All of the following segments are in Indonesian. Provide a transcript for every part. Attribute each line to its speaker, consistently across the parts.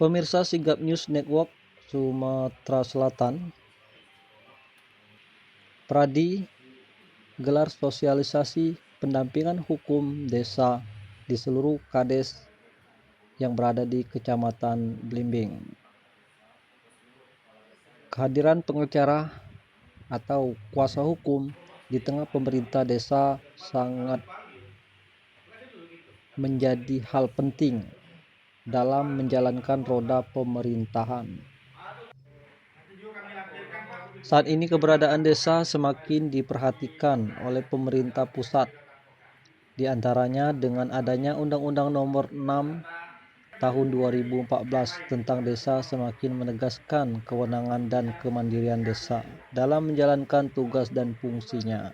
Speaker 1: Pemirsa Sigap News Network Sumatera Selatan, Pradi gelar sosialisasi pendampingan hukum desa di seluruh kades yang berada di Kecamatan Blimbing. Kehadiran pengacara atau kuasa hukum di tengah pemerintah desa sangat menjadi hal penting dalam menjalankan roda pemerintahan. Saat ini keberadaan desa semakin diperhatikan oleh pemerintah pusat, di antaranya dengan adanya Undang-Undang Nomor 6 Tahun 2014 tentang desa semakin menegaskan kewenangan dan kemandirian desa dalam menjalankan tugas dan fungsinya.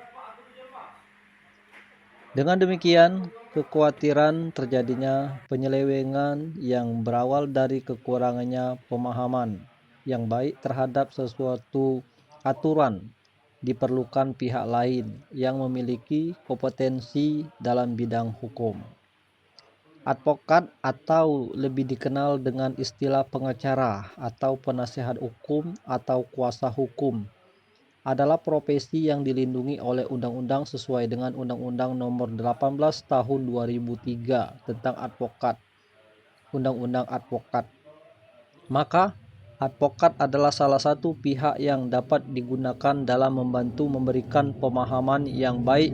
Speaker 1: Dengan demikian, kekhawatiran terjadinya penyelewengan yang berawal dari kekurangannya pemahaman yang baik terhadap sesuatu aturan diperlukan pihak lain yang memiliki kompetensi dalam bidang hukum. Advokat atau lebih dikenal dengan istilah pengacara atau penasehat hukum atau kuasa hukum adalah profesi yang dilindungi oleh undang-undang sesuai dengan Undang-Undang Nomor 18 Tahun 2003 tentang advokat, Undang-Undang Advokat. Maka, advokat adalah salah satu pihak yang dapat digunakan dalam membantu memberikan pemahaman yang baik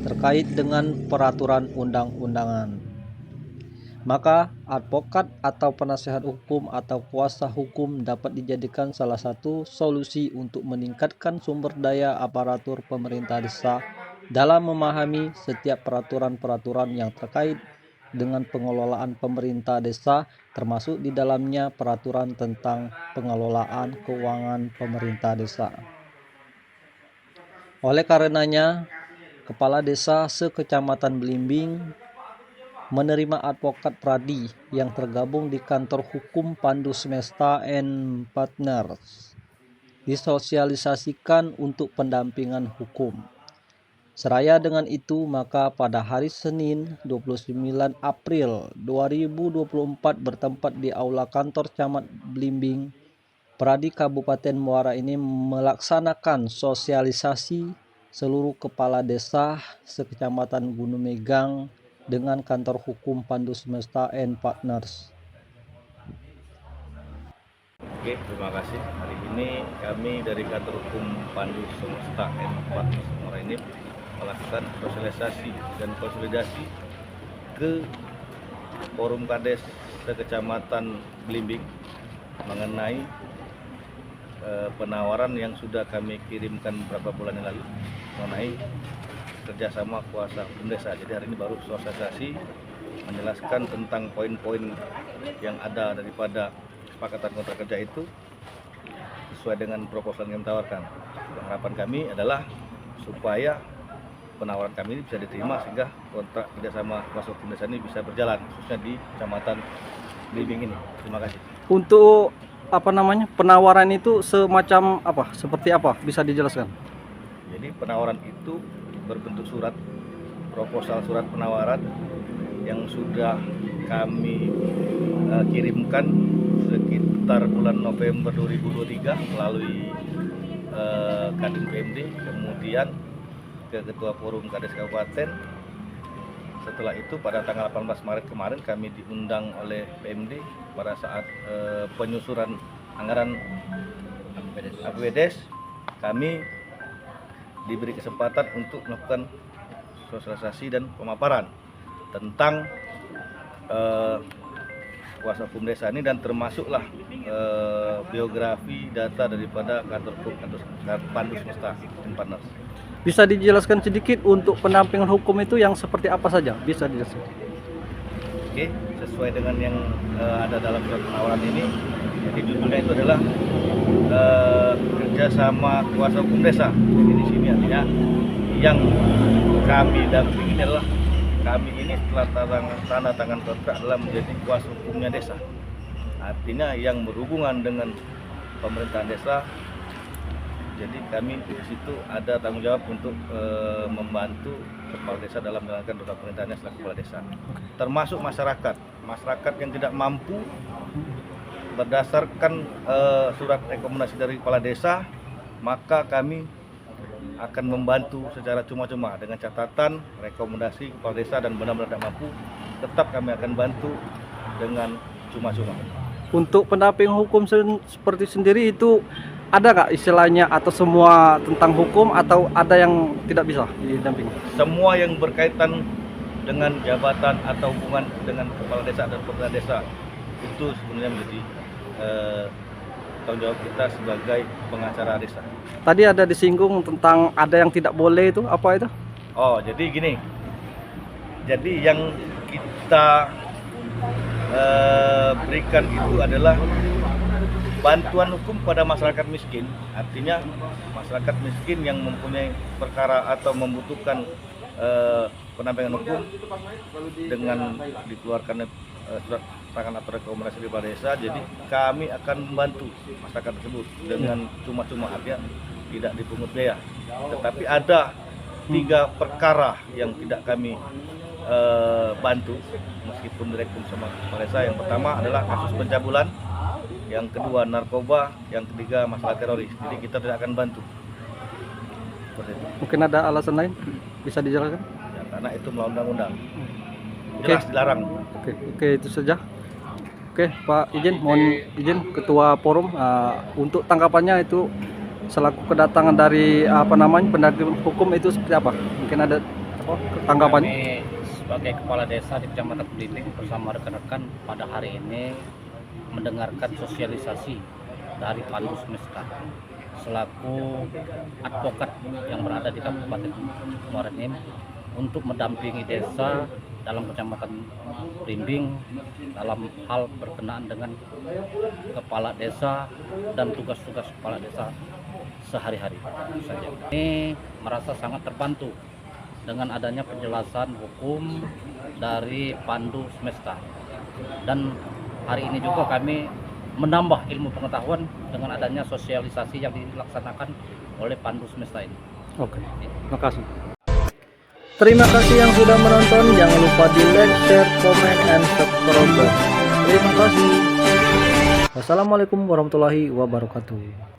Speaker 1: terkait dengan peraturan undang-undangan. Maka, advokat atau penasehat hukum atau kuasa hukum dapat dijadikan salah satu solusi untuk meningkatkan sumber daya aparatur pemerintah desa dalam memahami setiap peraturan-peraturan yang terkait dengan pengelolaan pemerintah desa, termasuk di dalamnya peraturan tentang pengelolaan keuangan pemerintah desa. Oleh karenanya, Kepala Desa sekecamatan Blimbing menerima advokat Pradi yang tergabung di kantor hukum Pandu Semesta and Partners disosialisasikan untuk pendampingan hukum. Seraya dengan itu, maka pada hari Senin 29 April 2024 bertempat di Aula Kantor Camat Blimbing, Pradi Kabupaten Muara ini melaksanakan sosialisasi seluruh kepala desa sekecamatan Gunung Megang dengan kantor hukum Pandu Semesta and Partners.
Speaker 2: Oke, terima kasih. Hari ini kami dari kantor hukum Pandu Semesta and Partners Muara ini melakukan sosialisasi dan konsolidasi ke Forum Kades sekecamatan Blimbing mengenai penawaran yang sudah kami kirimkan beberapa bulan yang lalu mengenai kerjasama kuasa hukum desa. Jadi hari ini baru sosialisasi menjelaskan tentang poin-poin yang ada daripada kesepakatan kontrak kerja itu sesuai dengan proposal yang kami tawarkan. Harapan kami adalah supaya penawaran kami ini bisa diterima sehingga kontrak kerjasama kuasa hukum desa ini bisa berjalan, khususnya di Kecamatan Blimbing ini. Terima kasih.
Speaker 1: Untuk penawaran itu semacam apa? Seperti apa? Bisa dijelaskan?
Speaker 2: Jadi penawaran itu berbentuk surat, proposal surat penawaran yang sudah kami kirimkan sekitar bulan November 2023 melalui Kadin PMD, kemudian ke Ketua Forum Kades Kabupaten. Setelah itu pada tanggal 18 Maret kemarin kami diundang oleh PMD pada saat penyusuran anggaran APBDes. Kami diberi kesempatan untuk melakukan sosialisasi dan pemaparan tentang kuasa hukum desa ini, dan termasuklah biografi data daripada kantor hukum Pandu Semesta and Partners.
Speaker 1: Bisa dijelaskan sedikit untuk pendampingan hukum itu yang seperti apa saja? Bisa dijelaskan?
Speaker 2: Oke, sesuai dengan yang ada dalam surat penawaran ini, jadi judulnya itu adalah kerjasama kuasa hukum desa. Jadi di sini artinya yang kami dampingi adalah kami ini setelah tanda tangan kontrak adalah menjadi kuasa hukumnya desa. Artinya yang berhubungan dengan pemerintahan desa. Jadi kami di situ ada tanggung jawab untuk membantu kepala desa dalam menjalankan roda pemerintahannya selaku kepala desa. Termasuk masyarakat yang tidak mampu berdasarkan surat rekomendasi dari kepala desa, maka kami akan membantu secara cuma-cuma dengan catatan rekomendasi kepala desa dan benar-benar tidak mampu, tetap kami akan bantu dengan cuma-cuma.
Speaker 3: Untuk pendamping hukum seperti sendiri itu ada nggak istilahnya atau semua tentang hukum atau ada yang tidak bisa didampingi?
Speaker 2: Semua yang berkaitan dengan jabatan atau hubungan dengan kepala desa dan pemerintah desa itu sebenarnya menjadi tanggung jawab kita sebagai pengacara desa.
Speaker 3: Tadi ada disinggung tentang ada yang tidak boleh, itu apa itu?
Speaker 2: Oh, jadi gini. Jadi yang kita berikan itu adalah bantuan hukum pada masyarakat miskin. Artinya masyarakat miskin yang mempunyai perkara atau membutuhkan pendampingan hukum dengan dikeluarkan surat tangan atau rekomendasi dari Kepala Desa. Jadi kami akan membantu masyarakat tersebut dengan cuma-cuma, artinya tidak dipungut biaya. Tetapi ada 3 perkara yang tidak kami bantu meskipun direkom sama Kepala Desa. Yang pertama adalah kasus pencabulan, yang kedua narkoba, yang ketiga masalah teroris. Jadi kita tidak akan bantu. Seperti itu.
Speaker 3: Mungkin ada alasan lain bisa dijelaskan?
Speaker 2: Ya, karena itu melawan undang-undang.
Speaker 3: Oke.
Speaker 2: Jelas dilarang.
Speaker 3: Oke, itu saja. Oke, Pak izin, mohon izin Ketua Forum untuk tanggapannya itu selaku kedatangan dari pendamping hukum itu seperti apa? Mungkin ada tanggapannya?
Speaker 4: Kami sebagai kepala desa di Kecamatan Belimbing bersama rekan-rekan pada hari ini mendengarkan sosialisasi dari Pandu Semesta selaku advokat yang berada di Kabupaten Muara Enim untuk mendampingi desa dalam Kecamatan Belimbing dalam hal berkenaan dengan kepala desa dan tugas-tugas kepala desa sehari-hari saja. Ini merasa sangat terbantu dengan adanya penjelasan hukum dari Pandu Semesta, dan hari ini juga kami menambah ilmu pengetahuan dengan adanya sosialisasi yang dilaksanakan oleh Pandu Semesta ini.
Speaker 3: Oke, terima kasih. Terima kasih yang sudah menonton. Jangan lupa di like, share, komen, and subscribe. Terima kasih. Wassalamualaikum warahmatullahi wabarakatuh.